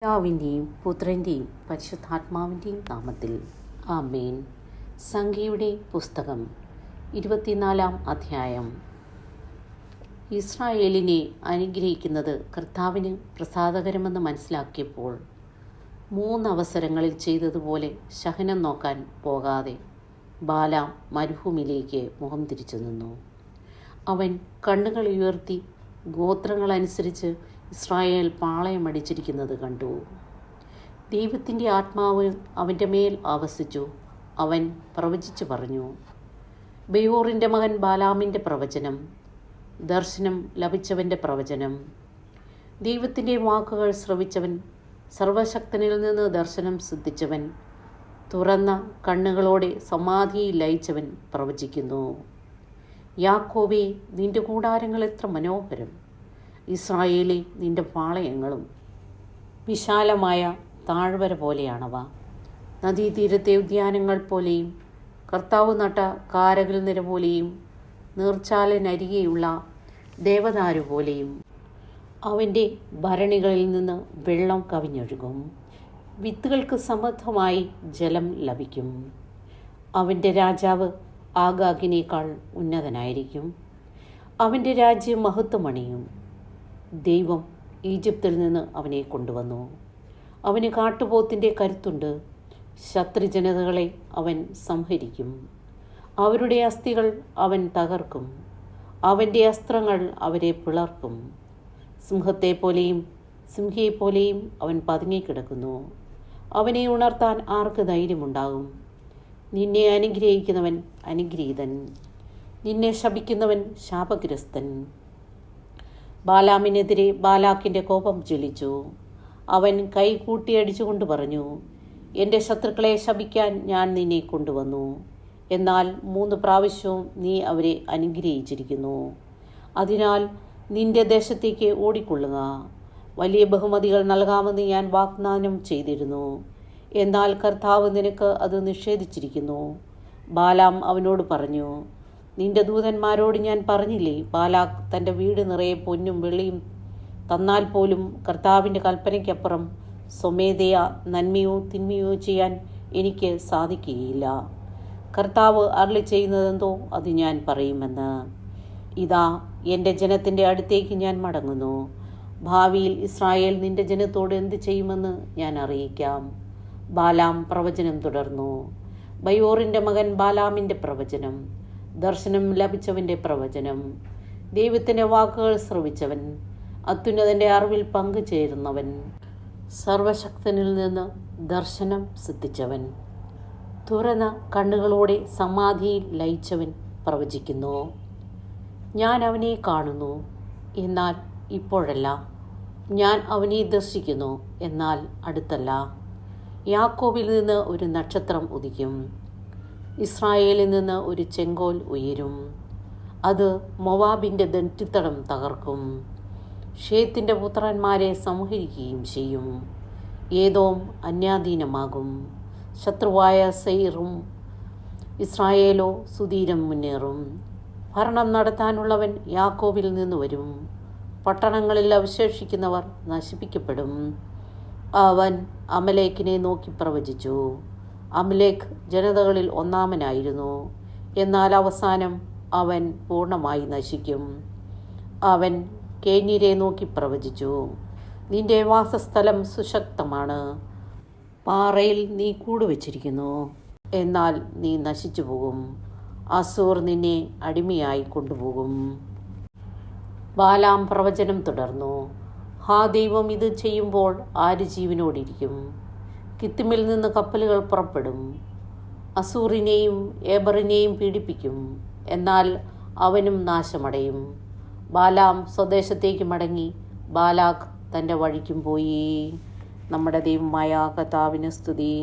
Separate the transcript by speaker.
Speaker 1: പിതാവിൻ്റെയും പുത്രൻ്റെയും പരിശുദ്ധാത്മാവിൻ്റെയും നാമത്തിൽ ആമേൻ. സംഖ്യയുടെ പുസ്തകം 24 അധ്യായം. ഇസ്രായേലിനെ അനുഗ്രഹിക്കുന്നത് കർത്താവിന് പ്രസാദകരമെന്ന് മനസ്സിലാക്കിയപ്പോൾ 3 അവസരങ്ങളിൽ ചെയ്തതുപോലെ ശഹനം നോക്കാൻ പോകാതെ ബാലാം മരുഭൂമിയിലേക്ക് മുഖം തിരിച്ചു നിന്നു. അവൻ കണ്ണുകൾ ഉയർത്തി ഗോത്രങ്ങളനുസരിച്ച് ഇസ്രായേൽ പാളയമടിച്ചിരിക്കുന്നത് കണ്ടു. ദൈവത്തിൻ്റെ ആത്മാവ് അവൻ്റെ മേൽ ആവസിച്ചു. അവൻ പ്രവചിച്ചു പറഞ്ഞു: ബെയോറിൻ്റെ മകൻ ബാലാമിൻ്റെ പ്രവചനം, ദർശനം ലഭിച്ചവൻ്റെ പ്രവചനം. ദൈവത്തിൻ്റെ വാക്കുകൾ ശ്രവിച്ചവൻ, സർവശക്തനിൽ നിന്ന് ദർശനം സിദ്ധിച്ചവൻ, തുറന്ന കണ്ണുകളോടെ സമാധിയിൽ ലയിച്ചവൻ പ്രവചിക്കുന്നു. യാക്കോബേ, നിന്റെ കൂടാരങ്ങൾ എത്ര മനോഹരം! ഇസ്രായേലേ, നിന്റെ പാളയങ്ങളും വിശാലമായ താഴ്വര പോലെയാണവ. നദീതീരത്തെ ഉദ്യാനങ്ങൾ പോലെയും കർത്താവ് നട്ട കാരകൽ നിര പോലെയും നീർച്ചാലിനരികെയുള്ള ദേവദാരു പോലെയും. അവൻ്റെ ഭരണികളിൽ നിന്ന് വെള്ളം കവിഞ്ഞൊഴുകും, വിത്തുകൾക്ക് സമൃദ്ധമായി ജലം ലഭിക്കും. അവൻ്റെ രാജാവ് ആഗാഗിനേക്കാൾ ഉന്നതനായിരിക്കും. അവൻ്റെ രാജ്യം മഹത്വമണിയും. ദൈവം ഈജിപ്തിൽ നിന്ന് അവനെ കൊണ്ടുവന്നു. അവന് കാട്ടുപോത്തിൻ്റെ കരുത്തുണ്ട്. ശത്രുജനതകളെ അവൻ സംഹരിക്കും. അവരുടെ അസ്ഥികൾ അവൻ തകർക്കും. അവൻ്റെ അസ്ത്രങ്ങൾ അവരെ പിളർക്കും. സിംഹത്തെപ്പോലെയും സിംഹിയെപ്പോലെയും അവൻ പതുങ്ങിക്കിടക്കുന്നു. അവനെ ഉണർത്താൻ ആർക്ക് ധൈര്യമുണ്ടാകും? നിന്നെ അനുഗ്രഹിക്കുന്നവൻ അനുഗ്രഹീതൻ, നിന്നെ ശപിക്കുന്നവൻ ശാപഗ്രസ്തൻ. ബാലാമിനെതിരെ ബാലാക്കിൻ്റെ കോപം ജ്വലിച്ചു. അവൻ കൈ കൂട്ടിയടിച്ചുകൊണ്ട് പറഞ്ഞു: എൻ്റെ ശത്രുക്കളെ ശപിക്കാൻ ഞാൻ നിന്നെ കൊണ്ടുവന്നു. എന്നാൽ 3 പ്രാവശ്യവും നീ അവരെ അനുഗ്രഹിച്ചിരിക്കുന്നു. അതിനാൽ നിന്റെ ദേശത്തേക്ക് ഓടിക്കൊള്ളുക. വലിയ ബഹുമതികൾ നൽകാമെന്ന് ഞാൻ വാഗ്ദാനം ചെയ്തിരുന്നു. എന്നാൽ കർത്താവ് നിനക്ക് അത് നിഷേധിച്ചിരിക്കുന്നു. ബാലാം അവനോട് പറഞ്ഞു: നിന്റെ ദൂതന്മാരോട് ഞാൻ പറഞ്ഞില്ലേ, ബാലാക്ക് തൻ്റെ വീട് നിറയെ പൊന്നും വെള്ളിയും തന്നാൽ പോലും കർത്താവിൻ്റെ കൽപ്പനയ്ക്കപ്പുറം സ്വമേധയാ നന്മയോ തിന്മയോ ചെയ്യാൻ എനിക്ക് സാധിക്കുകയില്ല. കർത്താവ് അരുളി ചെയ്യുന്നതെന്തോ അത് ഞാൻ പറയുമെന്ന്. ഇതാ, എൻ്റെ ജനത്തിൻ്റെ അടുത്തേക്ക് ഞാൻ മടങ്ങുന്നു. ഭാവിയിൽ ഇസ്രായേൽ നിന്റെ ജനത്തോട് എന്ത് ചെയ്യുമെന്ന് ഞാൻ അറിയിക്കാം. ബാലാം പ്രവചനം തുടർന്നു. ബയോറിൻ്റെ മകൻ ബാലാമിൻ്റെ പ്രവചനം, ദർശനം ലഭിച്ചവൻ്റെ പ്രവചനം. ദൈവത്തിൻ്റെ വാക്കുകൾ ശ്രവിച്ചവൻ, അത്യുന്നതൻ്റെ അറിവിൽ പങ്കുചേരുന്നവൻ, സർവശക്തനിൽ നിന്ന് ദർശനം സിദ്ധിച്ചവൻ, തുറന്ന കണ്ണുകളോടെ സമാധിയിൽ ലയിച്ചവൻ പ്രവചിക്കുന്നു. ഞാൻ അവനെ കാണുന്നു, എന്നാൽ ഇപ്പോഴല്ല. ഞാൻ അവനെ ദർശിക്കുന്നു, എന്നാൽ അടുത്തല്ല. യാക്കോബിൽ നിന്ന് ഒരു നക്ഷത്രം ഉദിക്കും, ഇസ്രായേലിൽ നിന്ന് ഒരു ചെങ്കോൽ ഉയരും. അത് മൊവാബിൻ്റെ ദണ്ഡിത്തടം തകർക്കും, ഷേത്തിൻ്റെ പുത്രന്മാരെ സംഹരിക്കുകയും ചെയ്യും. ഏദോം അന്യാധീനമാകും, ശത്രുവായ സെയിറും. ഇസ്രായേലോ സുധീരം മുന്നേറും. ഭരണം നടത്താനുള്ളവൻ യാക്കോബിൽ നിന്ന് വരും. പട്ടണങ്ങളിൽ അവശേഷിക്കുന്നവർ നശിപ്പിക്കപ്പെടും. അവൻ അമലേക്കിനെ നോക്കി പ്രവചിച്ചു. അമലേക്ക് ജനതകളിൽ ഒന്നാമനായിരുന്നു, എന്നാൽ അവസാനം അവൻ പൂർണ്ണമായി നശിക്കും. അവൻ കേന്യരെ നോക്കി പ്രവചിച്ചു: നിന്റെ വാസസ്ഥലം സുശക്തമാണ്, പാറയിൽ നീ കൂടുവച്ചിരിക്കുന്നു, എന്നാൽ നീ നശിച്ചു പോകും. അസൂർ നിന്നെ അടിമയായി കൊണ്ടുപോകും. ബാലാം പ്രവചനം തുടർന്നു: ഹാ, ദൈവം ഇത് ചെയ്യുമ്പോൾ ആര് ജീവനോടിരിക്കും? കിത്തിമിൽ നിന്ന് കപ്പലുകൾ പുറപ്പെടും, അസൂറിനെയും ഏബറിനെയും പീഡിപ്പിക്കും, എന്നാൽ അവനും നാശമടയും. ബാലാം സ്വദേശത്തേക്ക് മടങ്ങി, ബാലാക്ക് തൻ്റെ വഴിക്കും പോയി. നമ്മുടെ ദൈവമായ കർത്താവിന് സ്തുതി.